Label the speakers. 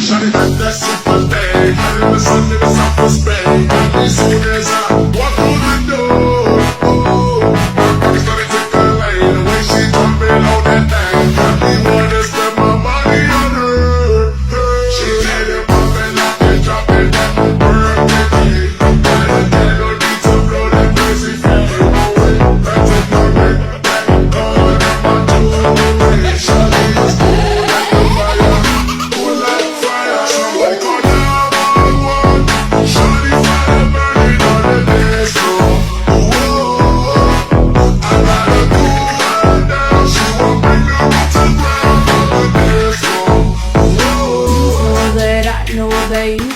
Speaker 1: Shawty got that super thing. Hot in the sun in the south of Spain. As soon as I walk through the door, oh, my baby started to take a lane. The way she jumping on that thing got me wanna spend my money on her. She made it poppin', lock it, drop it, that birthday. Got a no need to blow that crazy feel. Back to my ring, back on my jewelry. Shawty is cool like the fire, cool like fire. Somebody call 911. Shawty fire burning on the dance floor. Whoa, I gotta cool her down. She won't bring me to ground on the dance floor. Whoa.
Speaker 2: Know that I know that you